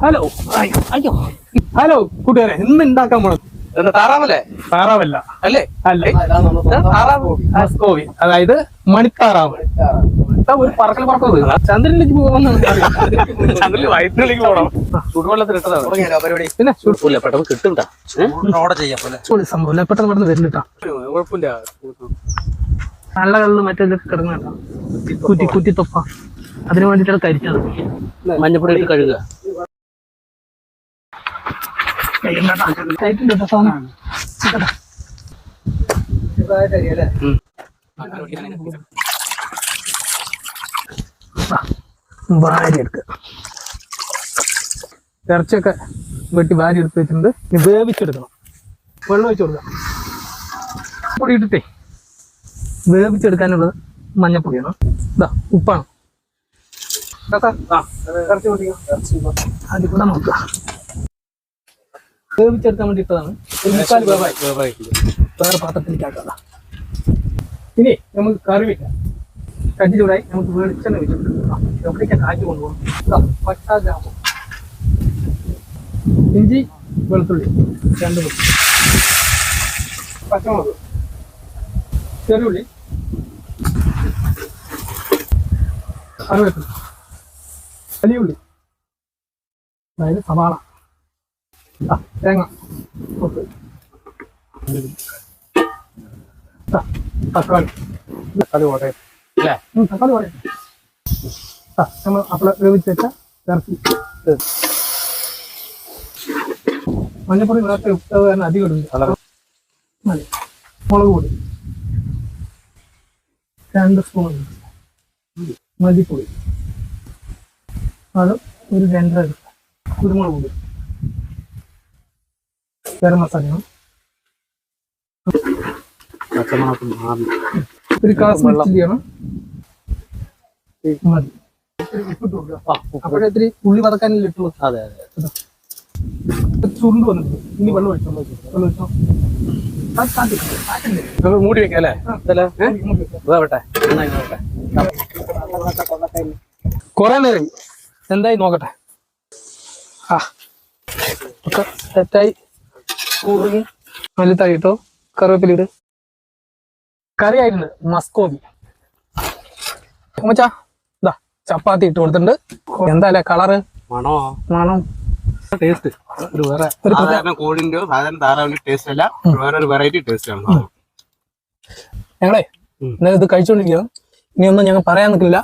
Hello അയ്യോ hello കൂട്ടുകാരെ, ഇന്ന് ഉണ്ടാക്കാൻ പോണത് താറാവല്ലേ? താറാവല്ല അല്ലേ? അല്ലേ, താറാവ് മസ്കോവി, അതായത് മണിത്താറാവ്. ഒരു പറക്കൽ പറക്കുന്നത് ചന്ദ്രനിലേക്ക് പോകുന്ന ചന്ദ്രനിൽ വയറ്റിലേക്ക് പോകണം. ചുടുവെള്ളത്തിൽ ഇട്ടതാണ് പരിപാടി. പിന്നെ ചൂടില്ല, പെട്ടെന്ന് കിട്ടുണ്ടാ സംഭവം പെട്ടെന്ന് പെട്ടെന്ന് വരുന്നിട്ടാ. കുഴപ്പമില്ല. നല്ല കല്ല് മറ്റേ കിടന്നു കേട്ടോ, കുറ്റി കുറ്റി തൊപ്പ. അതിന് വേണ്ടിയിട്ടാണ് കരിച്ചത്. മഞ്ഞപ്പൊടി ഇട്ട് കഴുകുക. വാരി എടുക്കുക. ഇറച്ചിയൊക്കെ വെട്ടി വാരി എടുത്ത് വെച്ചിട്ടുണ്ട്. വേവിച്ചെടുക്കണം. വെള്ളം ഒഴിച്ചു കൊടുക്കാം. പൊടി ഇട്ടിട്ടേ വേവിച്ചെടുക്കാനുള്ളത് മഞ്ഞപ്പൊടിയാണ്. ഇതാ ഉപ്പാണ്. അതിൽ കൂടെ നോക്കുക. വേവിച്ചെടുക്കാൻ വേണ്ടി ഇട്ടതാണ്. വേറെ പാത്രത്തിലേക്ക് ആക്കാം. ഇനി നമുക്ക് കറി വെക്കാം. കഞ്ഞി ചൂടായി നമുക്ക് വെളിച്ചെണ്ണ വെച്ചിട്ടുണ്ട്. എവിടേക്കാണ് കാറ്റ് കൊണ്ടുപോകണം. പട്ട, ഗ്രാമ്പു, ഇഞ്ചി, വെളുത്തുള്ളി 2 വെളുത്തുള്ളി, പച്ചമുളക്, ചെറുള്ളി, കറിവേപ്പില, വലിയുള്ളി, അതായത് സവാള, തേങ്ങ, തക്കാളി, തക്കാളി കോട്ടയം അല്ലേ? തക്കാളി കോട്ടയം. നമ്മൾ അപ്പോൾ വേവിച്ച് വെച്ച ഇറച്ചി, മഞ്ഞപ്പൊടി നേരത്തെ ഉപ്പ് തന്നെ അധികം ഇടുന്നു. മതി. മുളക് പൊടി 2 സ്പൂൺ, മല്ലിപ്പൊടി അത് ഒരു 2.5, കുരുമുളക് പൊടി, ഗരം മസാലയാണ്, ഒരു കാശ്മീർ ചില്ലിയാണ്. മതി. അപ്പോഴേ ഇത്തിരി ഉള്ളി വറക്കാനല്ലേ ഇട്ടുള്ളൂ. അതെ അതെ. ചുരുണ്ട് വന്നിട്ടുണ്ട്. ഇനി വെള്ളം ഒഴിച്ചോ. വെള്ളം ഒഴിച്ചോ. നമുക്ക് മൂടി വെക്കാം അല്ലേ? വേവട്ടെ. കൊറേ നേരം എന്തായി നോക്കട്ടെ. ഒക്കെ സെറ്റായി. മല്ലിത്തായി ഇട്ടോ, കറിവേപ്പില ഇട്. കറി ആയിട്ടുണ്ട്. മസ്കോവി മച്ചാ. ഇതാ ചപ്പാത്തി ഇട്ട് കൊടുത്തിട്ടുണ്ട്. എന്താ കളറ്, മണം, ടേസ്റ്റ് ഒരു വേറെ. സാധാരണ കോഴിന്റെ സാധാരണ താറാവിന്റെ ടേസ്റ്റ് അല്ല, വേറെ ഒരു വെറൈറ്റി ടേസ്റ്റ് ആണ്. ഞങ്ങളെ ഇന്നലെ ഇത് കഴിച്ചോണ്ടിരിക്കുക. ഇനിയൊന്നും ഞങ്ങൾ പറയാൻ നിൽക്കില്ല.